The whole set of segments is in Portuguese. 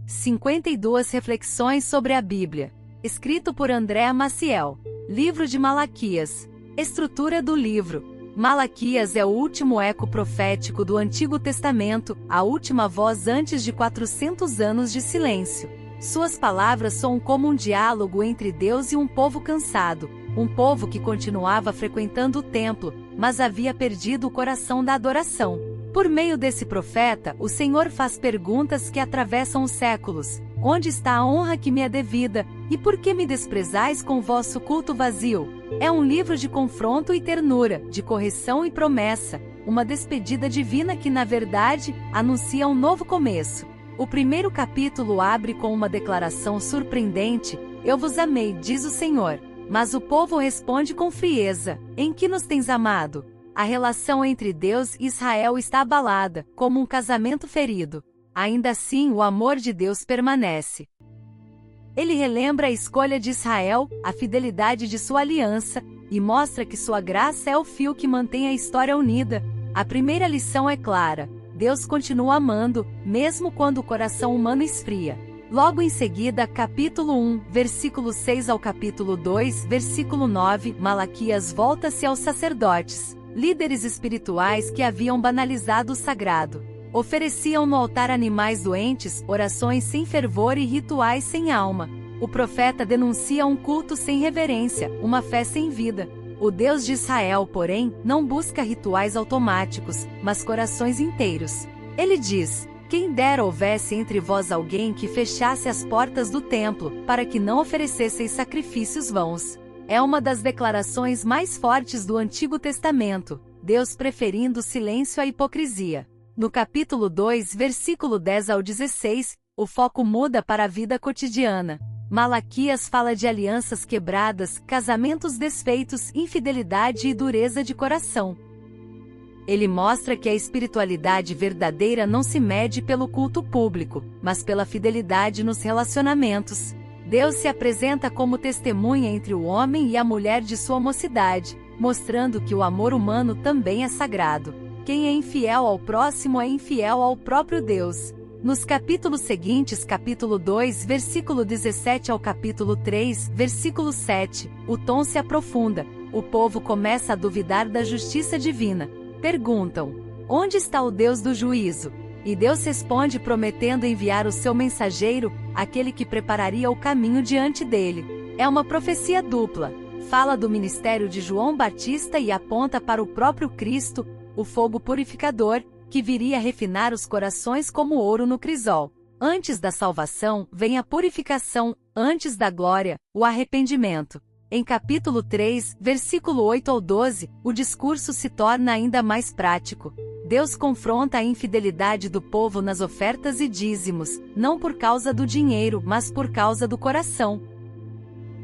52 reflexões sobre a Bíblia. Escrito por André Maciel. Livro de Malaquias. Estrutura do livro. Malaquias é o último eco profético do Antigo Testamento, a última voz antes de 400 anos de silêncio. Suas palavras soam como um diálogo entre Deus e um povo cansado, um povo que continuava frequentando o templo, mas havia perdido o coração da adoração. Por meio desse profeta, o Senhor faz perguntas que atravessam os séculos. Onde está a honra que me é devida, e por que me desprezais com vosso culto vazio? É um livro de confronto e ternura, de correção e promessa, uma despedida divina que, na verdade, anuncia um novo começo. O primeiro capítulo abre com uma declaração surpreendente: Eu vos amei, diz o Senhor. Mas o povo responde com frieza: Em que nos tens amado? A relação entre Deus e Israel está abalada, como um casamento ferido. Ainda assim, o amor de Deus permanece. Ele relembra a escolha de Israel, a fidelidade de sua aliança, e mostra que sua graça é o fio que mantém a história unida. A primeira lição é clara: Deus continua amando, mesmo quando o coração humano esfria. Logo em seguida, capítulo 1, versículo 6 ao capítulo 2, versículo 9, Malaquias volta-se aos sacerdotes, líderes espirituais que haviam banalizado o sagrado. Ofereciam no altar animais doentes, orações sem fervor e rituais sem alma. O profeta denuncia um culto sem reverência, uma fé sem vida. O Deus de Israel, porém, não busca rituais automáticos, mas corações inteiros. Ele diz: Quem dera houvesse entre vós alguém que fechasse as portas do templo, para que não oferecesseis sacrifícios vãos. É uma das declarações mais fortes do Antigo Testamento, Deus preferindo o silêncio à hipocrisia. No capítulo 2, versículo 10 ao 16, o foco muda para a vida cotidiana. Malaquias fala de alianças quebradas, casamentos desfeitos, infidelidade e dureza de coração. Ele mostra que a espiritualidade verdadeira não se mede pelo culto público, mas pela fidelidade nos relacionamentos. Deus se apresenta como testemunha entre o homem e a mulher de sua mocidade, mostrando que o amor humano também é sagrado. Quem é infiel ao próximo é infiel ao próprio Deus. Nos capítulos seguintes, capítulo 2, versículo 17 ao capítulo 3, versículo 7, o tom se aprofunda. O povo começa a duvidar da justiça divina. Perguntam: Onde está o Deus do juízo? E Deus responde prometendo enviar o seu mensageiro, aquele que prepararia o caminho diante dele. É uma profecia dupla. Fala do ministério de João Batista e aponta para o próprio Cristo, o fogo purificador, que viria refinar os corações como ouro no crisol. Antes da salvação, vem a purificação, antes da glória, o arrependimento. Em capítulo 3, versículo 8 ao 12, o discurso se torna ainda mais prático. Deus confronta a infidelidade do povo nas ofertas e dízimos, não por causa do dinheiro, mas por causa do coração.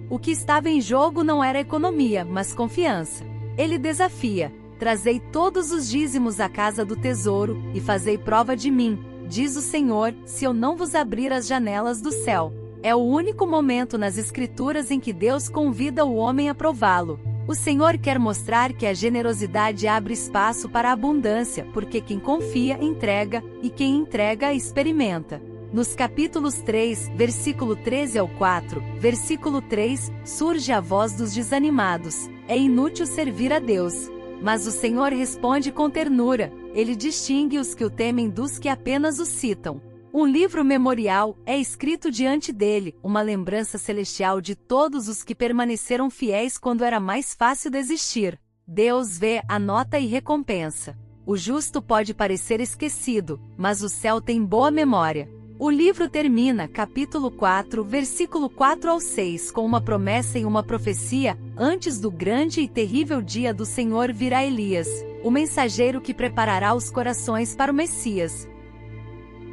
O que estava em jogo não era economia, mas confiança. Ele desafia: Trazei todos os dízimos à casa do tesouro, e fazei prova de mim, diz o Senhor, se eu não vos abrir as janelas do céu. É o único momento nas Escrituras em que Deus convida o homem a prová-lo. O Senhor quer mostrar que a generosidade abre espaço para a abundância, porque quem confia, entrega, e quem entrega, experimenta. Nos capítulos 3, versículo 13 ao 4, versículo 3, surge a voz dos desanimados: É inútil servir a Deus. Mas o Senhor responde com ternura, ele distingue os que o temem dos que apenas o citam. Um livro memorial é escrito diante dele, uma lembrança celestial de todos os que permaneceram fiéis quando era mais fácil desistir. Deus vê, anota e recompensa. O justo pode parecer esquecido, mas o céu tem boa memória. O livro termina, capítulo 4, versículo 4 ao 6, com uma promessa e uma profecia: Antes do grande e terrível dia do Senhor virá Elias, o mensageiro que preparará os corações para o Messias.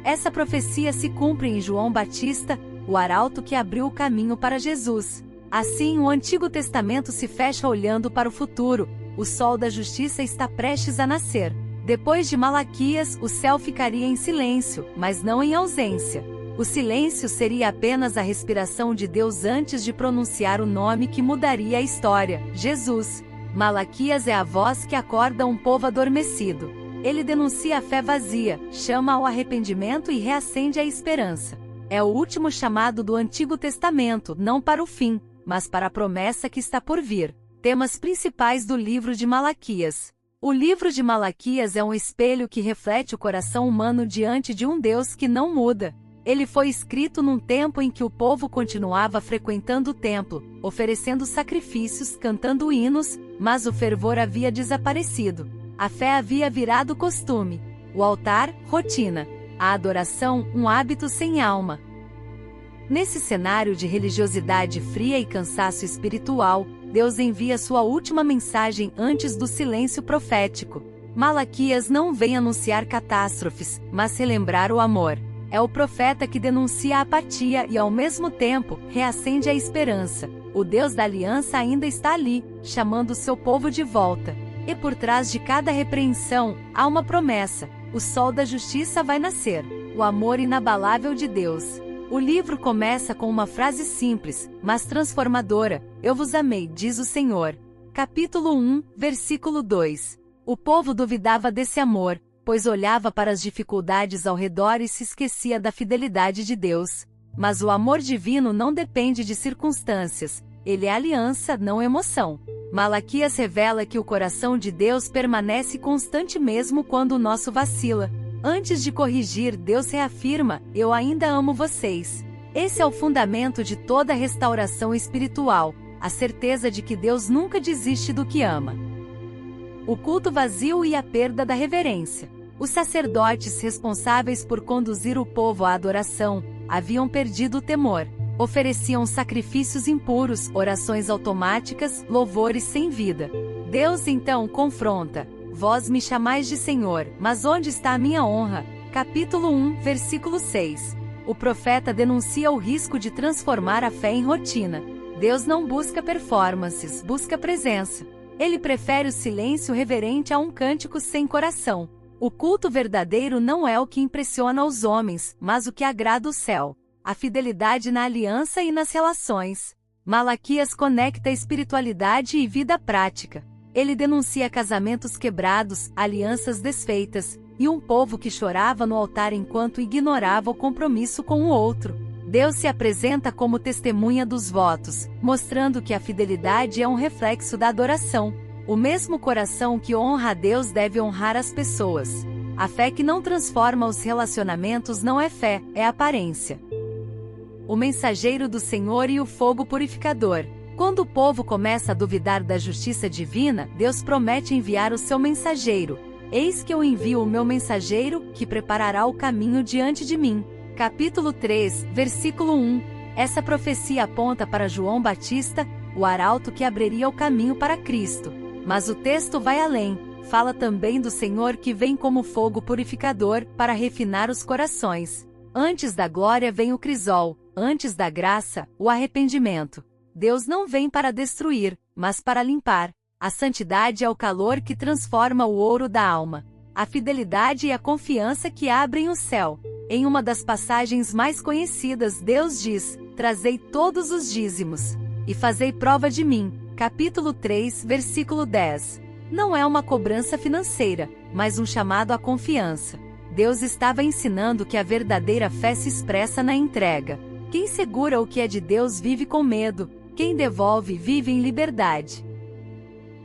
Essa profecia se cumpre em João Batista, o arauto que abriu o caminho para Jesus. Assim, o Antigo Testamento se fecha olhando para o futuro. O sol da justiça está prestes a nascer. Depois de Malaquias, o céu ficaria em silêncio, mas não em ausência. O silêncio seria apenas a respiração de Deus antes de pronunciar o nome que mudaria a história: Jesus. Malaquias é a voz que acorda um povo adormecido. Ele denuncia a fé vazia, chama ao arrependimento e reacende a esperança. É o último chamado do Antigo Testamento, não para o fim, mas para a promessa que está por vir. Temas principais do livro de Malaquias. O livro de Malaquias é um espelho que reflete o coração humano diante de um Deus que não muda. Ele foi escrito num tempo em que o povo continuava frequentando o templo, oferecendo sacrifícios, cantando hinos, mas o fervor havia desaparecido. A fé havia virado costume. O altar, rotina. A adoração, um hábito sem alma. Nesse cenário de religiosidade fria e cansaço espiritual, Deus envia sua última mensagem antes do silêncio profético. Malaquias não vem anunciar catástrofes, mas relembrar o amor. É o profeta que denuncia a apatia e, ao mesmo tempo, reacende a esperança. O Deus da aliança ainda está ali, chamando seu povo de volta. E por trás de cada repreensão, há uma promessa: o sol da justiça vai nascer, o amor inabalável de Deus. O livro começa com uma frase simples, mas transformadora: Eu vos amei, diz o Senhor. Capítulo 1, versículo 2. O povo duvidava desse amor, pois olhava para as dificuldades ao redor e se esquecia da fidelidade de Deus. Mas o amor divino não depende de circunstâncias, ele é aliança, não emoção. Malaquias revela que o coração de Deus permanece constante mesmo quando o nosso vacila. Antes de corrigir, Deus reafirma: Eu ainda amo vocês. Esse é o fundamento de toda restauração espiritual, a certeza de que Deus nunca desiste do que ama. O culto vazio e a perda da reverência. Os sacerdotes responsáveis por conduzir o povo à adoração haviam perdido o temor. Ofereciam sacrifícios impuros, orações automáticas, louvores sem vida. Deus então confronta: Vós me chamais de Senhor, mas onde está a minha honra? Capítulo 1, versículo 6. O profeta denuncia o risco de transformar a fé em rotina. Deus não busca performances, busca presença. Ele prefere o silêncio reverente a um cântico sem coração. O culto verdadeiro não é o que impressiona os homens, mas o que agrada o céu. A fidelidade na aliança e nas relações. Malaquias conecta espiritualidade e vida prática. Ele denuncia casamentos quebrados, alianças desfeitas, e um povo que chorava no altar enquanto ignorava o compromisso com o outro. Deus se apresenta como testemunha dos votos, mostrando que a fidelidade é um reflexo da adoração. O mesmo coração que honra a Deus deve honrar as pessoas. A fé que não transforma os relacionamentos não é fé, é aparência. O mensageiro do Senhor e o fogo purificador. Quando o povo começa a duvidar da justiça divina, Deus promete enviar o seu mensageiro. Eis que eu envio o meu mensageiro, que preparará o caminho diante de mim. Capítulo 3, versículo 1. Essa profecia aponta para João Batista, o arauto que abriria o caminho para Cristo. Mas o texto vai além. Fala também do Senhor que vem como fogo purificador, para refinar os corações. Antes da glória vem o crisol, antes da graça, o arrependimento. Deus não vem para destruir, mas para limpar. A santidade é o calor que transforma o ouro da alma. A fidelidade e a confiança que abrem o céu. Em uma das passagens mais conhecidas, Deus diz: Trazei todos os dízimos, e fazei prova de mim. Capítulo 3, versículo 10. Não é uma cobrança financeira, mas um chamado à confiança. Deus estava ensinando que a verdadeira fé se expressa na entrega. Quem segura o que é de Deus vive com medo, quem devolve vive em liberdade.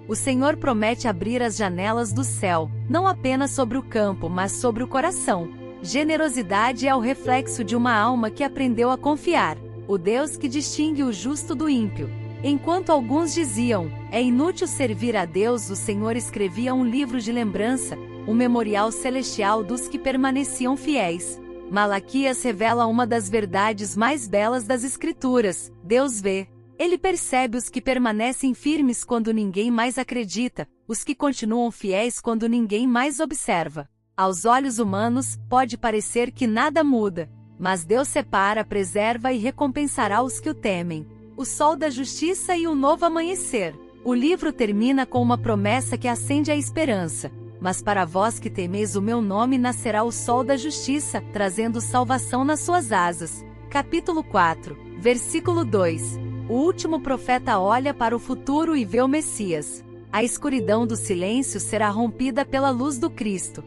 O Senhor promete abrir as janelas do céu, não apenas sobre o campo, mas sobre o coração. Generosidade é o reflexo de uma alma que aprendeu a confiar, o Deus que distingue o justo do ímpio. Enquanto alguns diziam: é inútil servir a Deus, o Senhor escrevia um livro de lembrança, um memorial celestial dos que permaneciam fiéis. Malaquias revela uma das verdades mais belas das Escrituras: Deus vê. Ele percebe os que permanecem firmes quando ninguém mais acredita, os que continuam fiéis quando ninguém mais observa. Aos olhos humanos, pode parecer que nada muda, mas Deus separa, preserva e recompensará os que o temem. O sol da justiça e o novo amanhecer. O livro termina com uma promessa que acende a esperança. Mas para vós que temeis o meu nome nascerá o sol da justiça, trazendo salvação nas suas asas. Capítulo 4, versículo 2. O último profeta olha para o futuro e vê o Messias. A escuridão do silêncio será rompida pela luz do Cristo.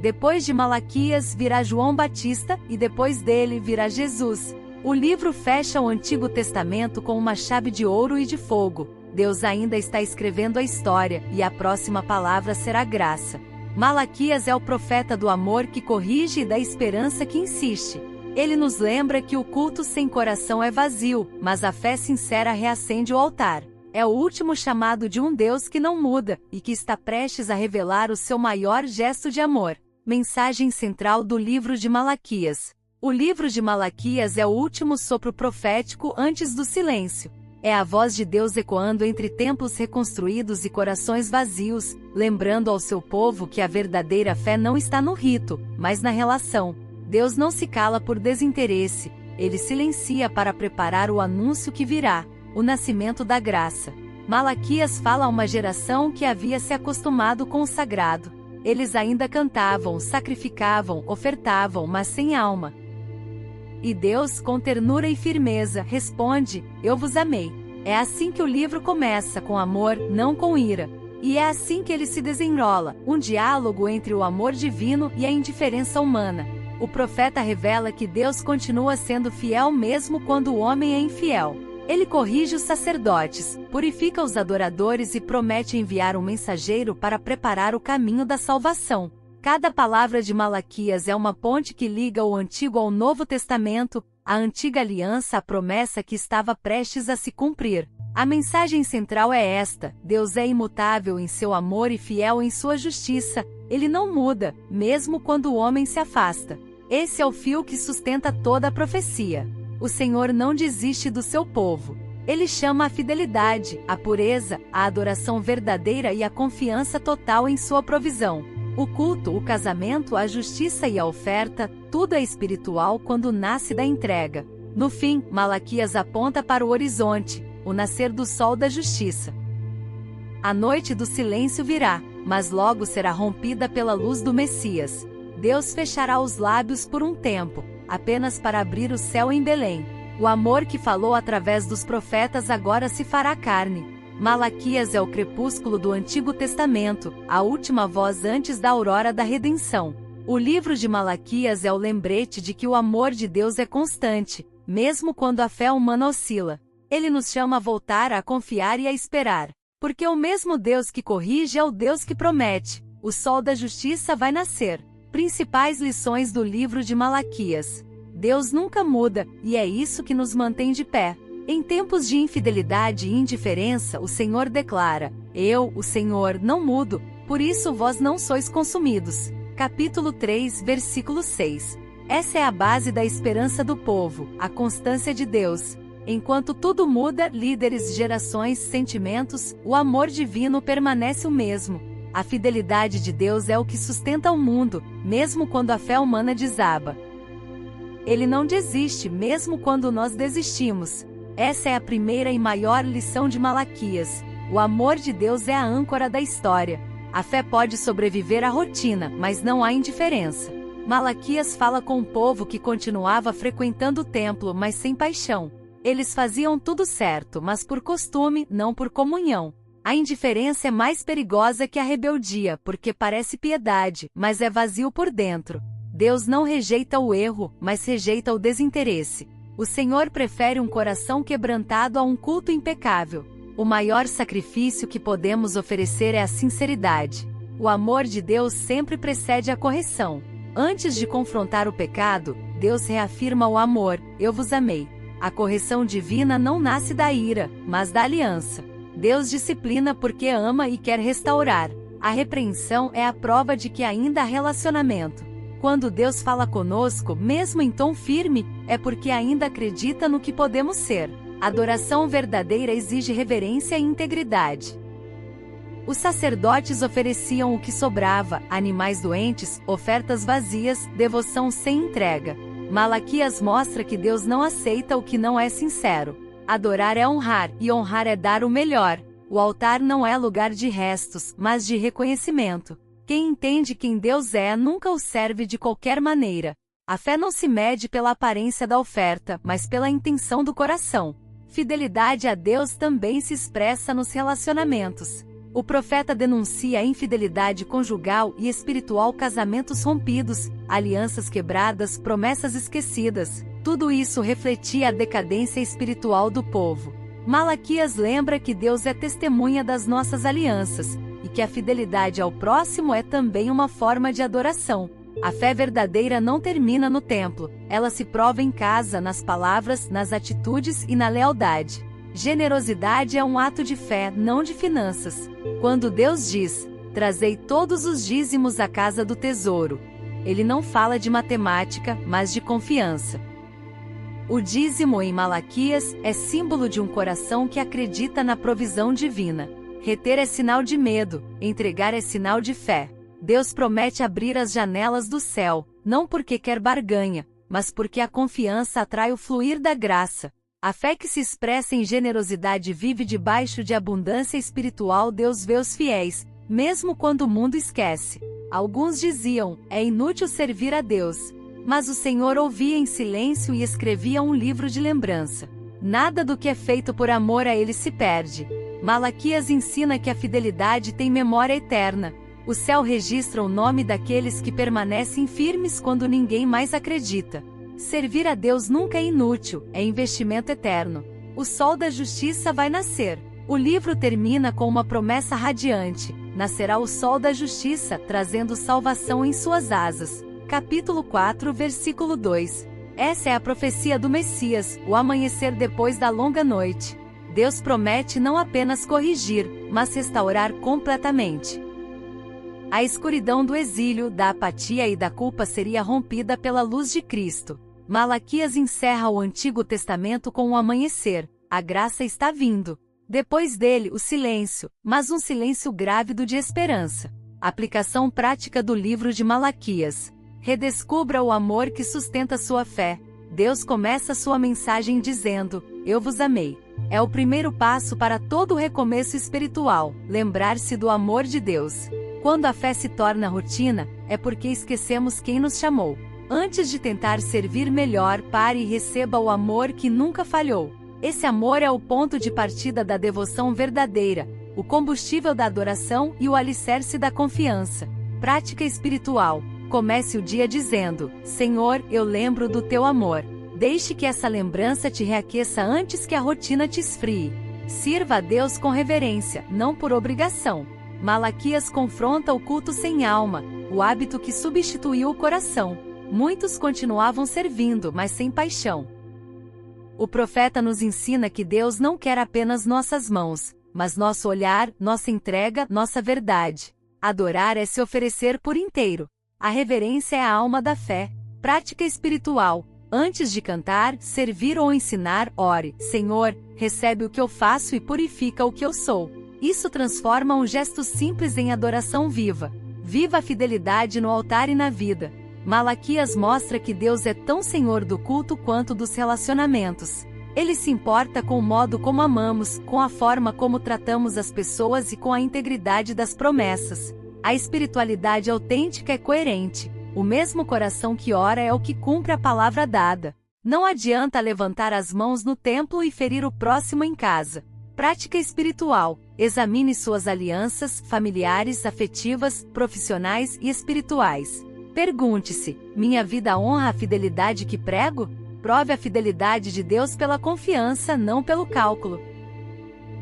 Depois de Malaquias virá João Batista, e depois dele virá Jesus. O livro fecha o Antigo Testamento com uma chave de ouro e de fogo. Deus ainda está escrevendo a história, e a próxima palavra será graça. Malaquias é o profeta do amor que corrige e da esperança que insiste. Ele nos lembra que o culto sem coração é vazio, mas a fé sincera reacende o altar. É o último chamado de um Deus que não muda, e que está prestes a revelar o seu maior gesto de amor. Mensagem central do livro de Malaquias. O livro de Malaquias é o último sopro profético antes do silêncio. É a voz de Deus ecoando entre templos reconstruídos e corações vazios, lembrando ao seu povo que a verdadeira fé não está no rito, mas na relação. Deus não se cala por desinteresse, ele silencia para preparar o anúncio que virá, o nascimento da graça. Malaquias fala a uma geração que havia se acostumado com o sagrado. Eles ainda cantavam, sacrificavam, ofertavam, mas sem alma. E Deus, com ternura e firmeza, responde: eu vos amei. É assim que o livro começa, com amor, não com ira. E é assim que ele se desenrola, um diálogo entre o amor divino e a indiferença humana. O profeta revela que Deus continua sendo fiel mesmo quando o homem é infiel. Ele corrige os sacerdotes, purifica os adoradores e promete enviar um mensageiro para preparar o caminho da salvação. Cada palavra de Malaquias é uma ponte que liga o Antigo ao Novo Testamento, a antiga aliança à promessa que estava prestes a se cumprir. A mensagem central é esta: Deus é imutável em seu amor e fiel em sua justiça. Ele não muda, mesmo quando o homem se afasta. Esse é o fio que sustenta toda a profecia. O Senhor não desiste do seu povo. Ele chama a fidelidade, a pureza, a adoração verdadeira e a confiança total em sua provisão. O culto, o casamento, a justiça e a oferta, tudo é espiritual quando nasce da entrega. No fim, Malaquias aponta para o horizonte, o nascer do sol da justiça. A noite do silêncio virá, mas logo será rompida pela luz do Messias. Deus fechará os lábios por um tempo, apenas para abrir o céu em Belém. O amor que falou através dos profetas agora se fará carne. Malaquias é o crepúsculo do Antigo Testamento, a última voz antes da aurora da redenção. O livro de Malaquias é o lembrete de que o amor de Deus é constante, mesmo quando a fé humana oscila. Ele nos chama a voltar a confiar e a esperar. Porque o mesmo Deus que corrige é o Deus que promete. O sol da justiça vai nascer. Principais lições do livro de Malaquias. Deus nunca muda, e é isso que nos mantém de pé. Em tempos de infidelidade e indiferença, o Senhor declara: eu, o Senhor, não mudo, por isso vós não sois consumidos. Capítulo 3, versículo 6. Essa é a base da esperança do povo, a constância de Deus. Enquanto tudo muda, líderes, gerações, sentimentos, o amor divino permanece o mesmo. A fidelidade de Deus é o que sustenta o mundo, mesmo quando a fé humana desaba. Ele não desiste, mesmo quando nós desistimos. Essa é a primeira e maior lição de Malaquias. O amor de Deus é a âncora da história. A fé pode sobreviver à rotina, mas não há indiferença. Malaquias fala com um povo que continuava frequentando o templo, mas sem paixão. Eles faziam tudo certo, mas por costume, não por comunhão. A indiferença é mais perigosa que a rebeldia, porque parece piedade, mas é vazio por dentro. Deus não rejeita o erro, mas rejeita o desinteresse. O Senhor prefere um coração quebrantado a um culto impecável. O maior sacrifício que podemos oferecer é a sinceridade. O amor de Deus sempre precede a correção. Antes de confrontar o pecado, Deus reafirma o amor: eu vos amei. A correção divina não nasce da ira, mas da aliança. Deus disciplina porque ama e quer restaurar. A repreensão é a prova de que ainda há relacionamento. Quando Deus fala conosco, mesmo em tom firme, é porque ainda acredita no que podemos ser. Adoração verdadeira exige reverência e integridade. Os sacerdotes ofereciam o que sobrava, animais doentes, ofertas vazias, devoção sem entrega. Malaquias mostra que Deus não aceita o que não é sincero. Adorar é honrar, e honrar é dar o melhor. O altar não é lugar de restos, mas de reconhecimento. Quem entende quem Deus é nunca o serve de qualquer maneira. A fé não se mede pela aparência da oferta, mas pela intenção do coração. Fidelidade a Deus também se expressa nos relacionamentos. O profeta denuncia a infidelidade conjugal e espiritual, casamentos rompidos, alianças quebradas, promessas esquecidas. Tudo isso refletia a decadência espiritual do povo. Malaquias lembra que Deus é testemunha das nossas alianças, e que a fidelidade ao próximo é também uma forma de adoração. A fé verdadeira não termina no templo, ela se prova em casa, nas palavras, nas atitudes e na lealdade. Generosidade é um ato de fé, não de finanças. Quando Deus diz, trazei todos os dízimos à casa do tesouro, ele não fala de matemática, mas de confiança. O dízimo em Malaquias é símbolo de um coração que acredita na provisão divina. Reter é sinal de medo, entregar é sinal de fé. Deus promete abrir as janelas do céu, não porque quer barganha, mas porque a confiança atrai o fluir da graça. A fé que se expressa em generosidade vive debaixo de abundância espiritual. Deus vê os fiéis, mesmo quando o mundo esquece. Alguns diziam, é inútil servir a Deus. Mas o Senhor ouvia em silêncio e escrevia um livro de lembrança. Nada do que é feito por amor a ele se perde. Malaquias ensina que a fidelidade tem memória eterna. O céu registra o nome daqueles que permanecem firmes quando ninguém mais acredita. Servir a Deus nunca é inútil, é investimento eterno. O sol da justiça vai nascer. O livro termina com uma promessa radiante: nascerá o sol da justiça, trazendo salvação em suas asas. Capítulo 4, versículo 2. Essa é a profecia do Messias, o amanhecer depois da longa noite. Deus promete não apenas corrigir, mas restaurar completamente. A escuridão do exílio, da apatia e da culpa seria rompida pela luz de Cristo. Malaquias encerra o Antigo Testamento com o amanhecer. A graça está vindo. Depois dele, o silêncio, mas um silêncio grávido de esperança. Aplicação prática do livro de Malaquias. Redescubra o amor que sustenta sua fé. Deus começa sua mensagem dizendo, eu vos amei. É o primeiro passo para todo o recomeço espiritual, lembrar-se do amor de Deus. Quando a fé se torna rotina, é porque esquecemos quem nos chamou. Antes de tentar servir melhor, pare e receba o amor que nunca falhou. Esse amor é o ponto de partida da devoção verdadeira, o combustível da adoração e o alicerce da confiança. Prática espiritual. Comece o dia dizendo, Senhor, eu lembro do teu amor. Deixe que essa lembrança te reaqueça antes que a rotina te esfrie. Sirva a Deus com reverência, não por obrigação. Malaquias confronta o culto sem alma, o hábito que substituiu o coração. Muitos continuavam servindo, mas sem paixão. O profeta nos ensina que Deus não quer apenas nossas mãos, mas nosso olhar, nossa entrega, nossa verdade. Adorar é se oferecer por inteiro. A reverência é a alma da fé. Prática espiritual. Antes de cantar, servir ou ensinar, ore, Senhor, recebe o que eu faço e purifica o que eu sou. Isso transforma um gesto simples em adoração viva. Viva a fidelidade no altar e na vida. Malaquias mostra que Deus é tão senhor do culto quanto dos relacionamentos. Ele se importa com o modo como amamos, com a forma como tratamos as pessoas e com a integridade das promessas. A espiritualidade autêntica é coerente. O mesmo coração que ora é o que cumpre a palavra dada. Não adianta levantar as mãos no templo e ferir o próximo em casa. Prática espiritual. Examine suas alianças, familiares, afetivas, profissionais e espirituais. Pergunte-se, minha vida honra a fidelidade que prego? Prove a fidelidade de Deus pela confiança, não pelo cálculo.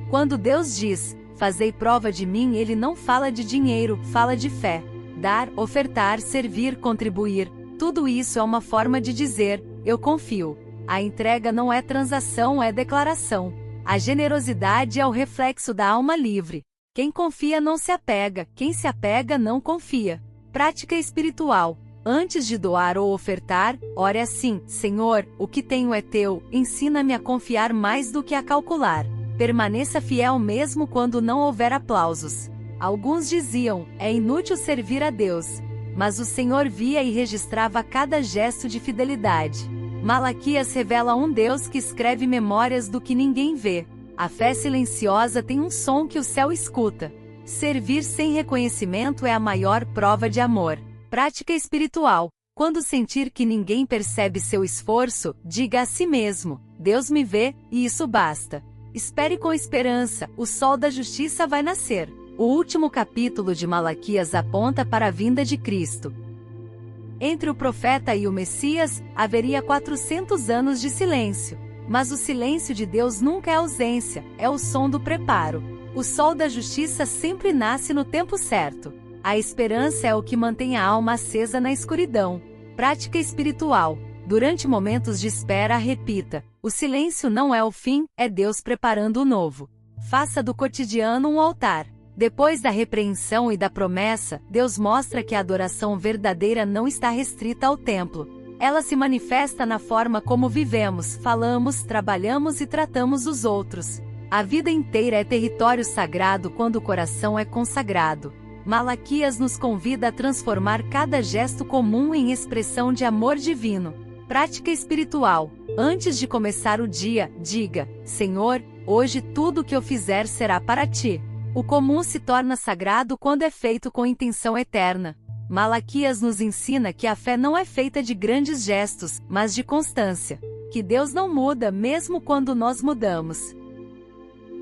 Quando Deus diz, fazei prova de mim, ele não fala de dinheiro, fala de fé. Dar, ofertar, servir, contribuir, tudo isso é uma forma de dizer, eu confio. A entrega não é transação, é declaração. A generosidade é o reflexo da alma livre. Quem confia não se apega, quem se apega não confia. Prática espiritual. Antes de doar ou ofertar, ore assim, Senhor, o que tenho é teu, ensina-me a confiar mais do que a calcular. Permaneça fiel mesmo quando não houver aplausos. Alguns diziam, é inútil servir a Deus. Mas o Senhor via e registrava cada gesto de fidelidade. Malaquias revela um Deus que escreve memórias do que ninguém vê. A fé silenciosa tem um som que o céu escuta. Servir sem reconhecimento é a maior prova de amor. Prática espiritual. Quando sentir que ninguém percebe seu esforço, diga a si mesmo, Deus me vê, e isso basta. Espere com esperança, o sol da justiça vai nascer. O último capítulo de Malaquias aponta para a vinda de Cristo. Entre o profeta e o Messias, haveria 400 anos de silêncio. Mas o silêncio de Deus nunca é ausência, é o som do preparo. O sol da justiça sempre nasce no tempo certo. A esperança é o que mantém a alma acesa na escuridão. Prática espiritual. Durante momentos de espera, repita: o silêncio não é o fim, é Deus preparando o novo. Faça do cotidiano um altar. Depois da repreensão e da promessa, Deus mostra que a adoração verdadeira não está restrita ao templo. Ela se manifesta na forma como vivemos, falamos, trabalhamos e tratamos os outros. A vida inteira é território sagrado quando o coração é consagrado. Malaquias nos convida a transformar cada gesto comum em expressão de amor divino. Prática espiritual. Antes de começar o dia, diga: Senhor, hoje tudo o que eu fizer será para ti. O comum se torna sagrado quando é feito com intenção eterna. Malaquias nos ensina que a fé não é feita de grandes gestos, mas de constância. Que Deus não muda mesmo quando nós mudamos.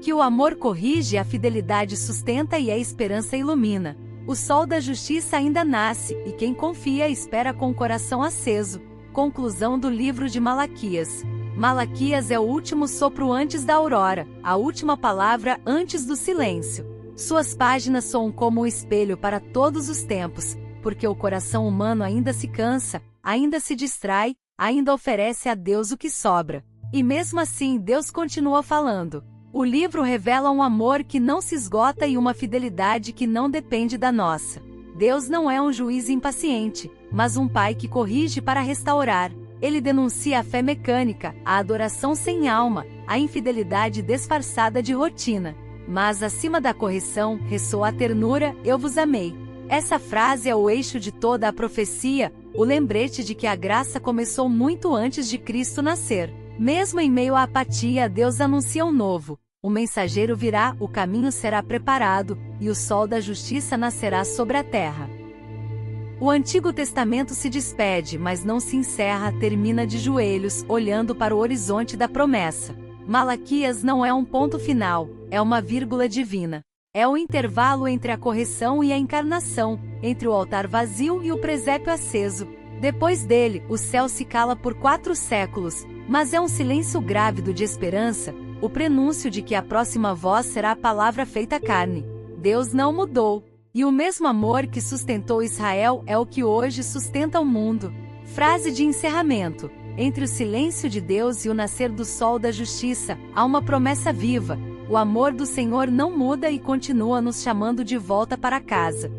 Que o amor corrige, a fidelidade sustenta e a esperança ilumina. O sol da justiça ainda nasce, e quem confia espera com o coração aceso. Conclusão do livro de Malaquias. Malaquias é o último sopro antes da aurora, a última palavra antes do silêncio. Suas páginas soam como um espelho para todos os tempos, porque o coração humano ainda se cansa, ainda se distrai, ainda oferece a Deus o que sobra. E mesmo assim Deus continua falando. O livro revela um amor que não se esgota e uma fidelidade que não depende da nossa. Deus não é um juiz impaciente, mas um pai que corrige para restaurar. Ele denuncia a fé mecânica, a adoração sem alma, a infidelidade disfarçada de rotina. Mas acima da correção, ressoa a ternura: eu vos amei. Essa frase é o eixo de toda a profecia, o lembrete de que a graça começou muito antes de Cristo nascer. Mesmo em meio à apatia, Deus anuncia um novo. O mensageiro virá, o caminho será preparado, e o sol da justiça nascerá sobre a terra. O Antigo Testamento se despede, mas não se encerra, termina de joelhos, olhando para o horizonte da promessa. Malaquias não é um ponto final, é uma vírgula divina. É o intervalo entre a correção e a encarnação, entre o altar vazio e o presépio aceso. Depois dele, o céu se cala por 4 séculos, mas é um silêncio grávido de esperança, o prenúncio de que a próxima voz será a palavra feita carne. Deus não mudou. E o mesmo amor que sustentou Israel é o que hoje sustenta o mundo. Frase de encerramento. Entre o silêncio de Deus e o nascer do sol da justiça, há uma promessa viva. O amor do Senhor não muda e continua nos chamando de volta para casa.